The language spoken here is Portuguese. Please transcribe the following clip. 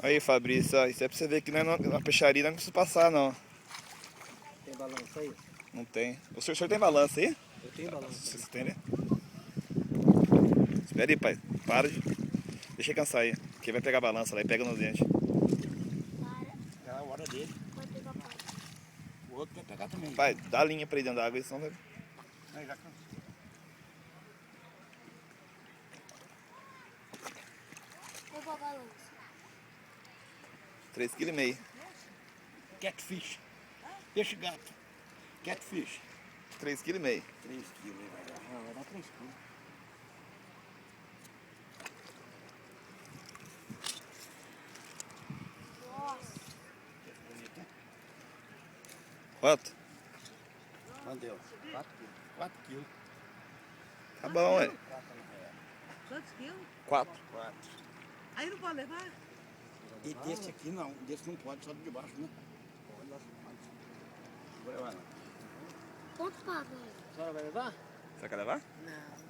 Aí, Fabrício, ó, isso é pra você ver que não é na peixaria, não precisa passar, não. Tem balança aí? Não tem. O senhor tem balança aí? Eu tenho balança. Vocês têm, né? Espera aí, pai. Para de... Deixa ele cansar aí. Porque vai pegar a balança lá e pega nos dentes. É a hora dele. O outro vai pegar também. Pai, dá a linha pra ir dentro da água, senão vai... Mas já cansou. Eu vou balança. 3,5 kg. Catfish. Peixe gato. Catfish. 3,5 kg. 3 quilos. Vai dar 3 quilos. Nossa. Quanto? Quanto deu? 4 quilos. 4 quilos. Tá bom, ué. Quantos quilos? 4. 4. Aí não pode levar? E desse aqui não. Desse não pode, só de baixo, né? Vou levar não. Quanto paga? A senhora vai levar? Você quer levar? Não.